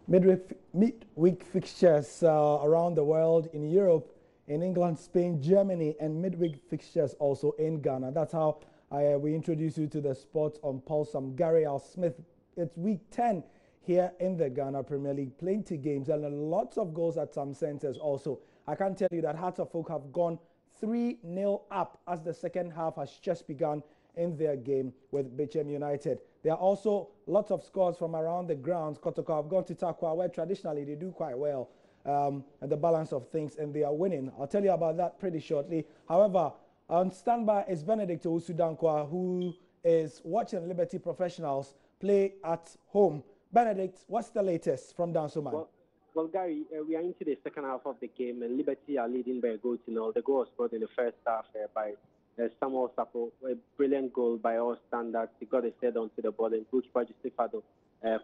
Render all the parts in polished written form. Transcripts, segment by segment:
Midweek fixtures around the world in Europe, in England, Spain, Germany, and midweek fixtures also in Ghana. That's how we introduce you to the sports on Pulse. I'm Gary Al Smith. It's week 10 here in the Ghana Premier League. Plenty games and lots of goals at some centres also. I can tell you that Hearts of Oak have gone 3-0 up as the second half has just begun in their game with Bechem United. There are also lots of scores from around the grounds. Kotoko have gone to Takwa, where traditionally they do quite well at the balance of things, and they are winning. I'll tell you about that pretty shortly. However, on standby is Benedict Owusu-Dankwa, who is watching Liberty Professionals play at home. Benedict, what's the latest from Dansoman? Well, Gary, we are into the second half of the game, and Liberty are leading by a goal to nil. The goal was scored in the first half by Samuel Sapo, a brilliant goal by all standards. He got his head onto the ball, and goalkeeper Jose Fado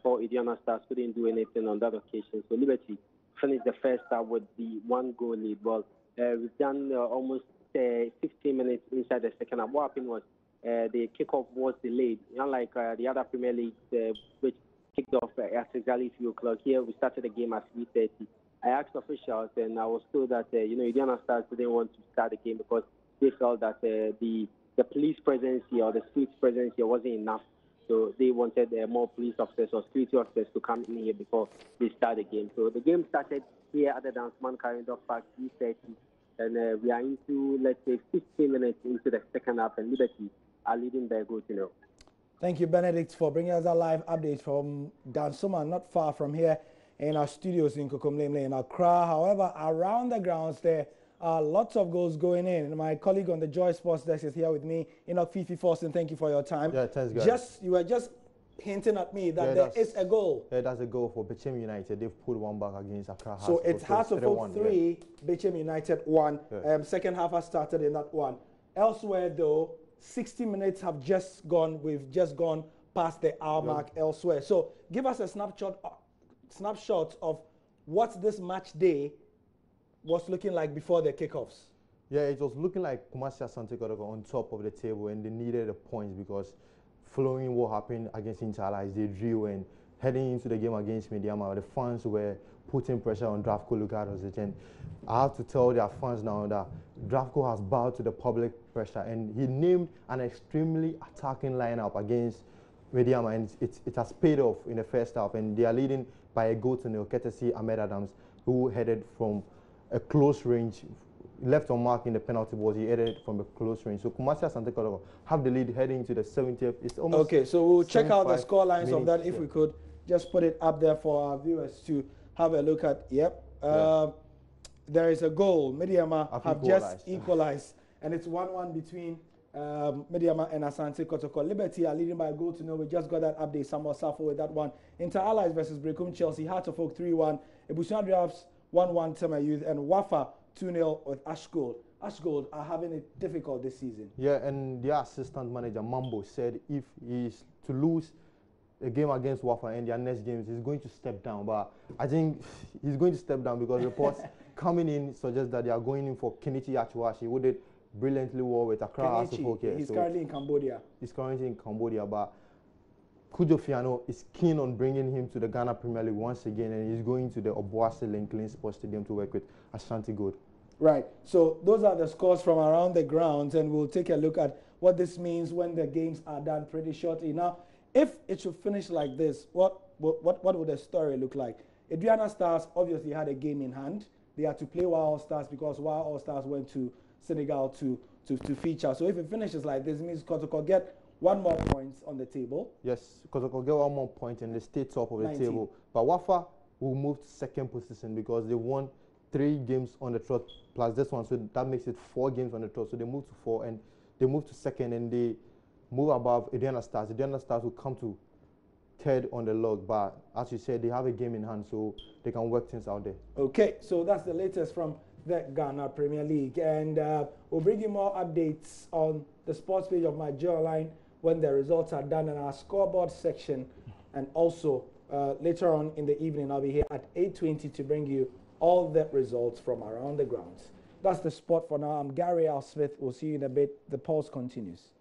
for Indiana Stars couldn't do anything on that occasion. So Liberty finished the first half with the 1-goal lead. Well, we've done almost 15 minutes inside the second half. What happened was the kickoff was delayed, unlike the other Premier Leagues, which kicked off at exactly 3 o'clock. Here we started the game at 3:30. I asked officials, and I was told that Indiana Stars didn't want to start the game because they felt that the police presence here or the street presence here wasn't enough. So they wanted more police officers or security officers to come in here before they start the game. So the game started here at the Dansoman Carindorf Park 3:30, and we are into, let's say, 15 minutes into the second half, and Liberty are leading by a goal to nil. Thank you, Benedict, for bringing us a live update from Dansoman, not far from here in our studios in Kokomlemle in Accra. However, around the grounds there are lots of goals going in. And my colleague on the Joy Sports desk is here with me, Enoch Fifi Forson. Thank you for your time. Yeah, thanks, guys. You were just hinting at me that there is a goal. Yeah, that's a goal for Bechem United. They've put one back against Accra. So it's Hearts of Oak 3, Bechem United 1. Yeah. Second half has started in that one. Elsewhere, though, 60 minutes have just gone. We've just gone past the hour mark elsewhere. So give us a snapshot of what this match day was looking like before the kickoffs. Yeah, it was looking like Kumasi Asante Kotoko on top of the table, and they needed the points because following what happened against Inter Allies, they drew, and heading into the game against Mediama, the fans were putting pressure on Dravko Lukadovic, and I have to tell their fans now that Dravko has bowed to the public pressure, and he named an extremely attacking lineup against Mediama, and it has paid off in the first half, and they are leading by a goal to nil, courtesy Ahmed Adams, who headed from a close range, left on mark in the penalty box. He headed from a close range. So Kumasi Asante Kotoko have the lead heading into the 70th. It's almost okay. So we'll check out the score lines of that if we could just put it up there for our viewers to have a look at. Yep. There is a goal. Mediama have just equalized, and it's 1-1 between Mediama and Asante Kotoko. Liberty are leading by a goal to nil. We just got that update. Samuel Safo with that one. Inter Allies versus Brecum Chelsea. Hearts of Oak 3-1. Ebusua Drafts 1-1 Tema Youth, and Wafa 2-0 with Ashgold. Ashgold are having it difficult this season. Yeah, and their assistant manager Mambo said if he's to lose a game against Wafa and their next games, he's going to step down. But I think he's going to step down because reports coming in suggest that they are going in for Kenichi Achuashi, who did brilliantly well with Accra. He's currently in Cambodia. He's currently in Cambodia, but Kujo Fiano is keen on bringing him to the Ghana Premier League once again, and he's going to the Obuasi Lincoln Sports Stadium to work with Ashanti Gold. Right. So those are the scores from around the grounds, and we'll take a look at what this means when the games are done pretty shortly. Now, if it should finish like this, what would the story look like? Aduana Stars obviously had a game in hand. They had to play Wild All Stars because Wild All Stars went to Senegal to feature. So if it finishes like this, it means Kotoko get 1 more point on the table. Yes, Kotoko get 1 more point and they stay top of the table. But Wafa will move to second position because they won 3 games on the trot plus this one, so that makes it 4 games on the trot. So they move to 4 and they move to second, and they move above Aduana Stars. Aduana Stars will come to third on the log, but as you said, they have a game in hand, so they can work things out there. Okay, so that's the latest from the Ghana Premier League, and we'll bring you more updates on the sports page of my Joy Online when the results are done in our scoreboard section, and also later on in the evening I'll be here at 8:20 to bring you all the results from around the grounds. That's the sport for now. I'm Gary Al Smith. We'll see you in a bit. The Pulse continues.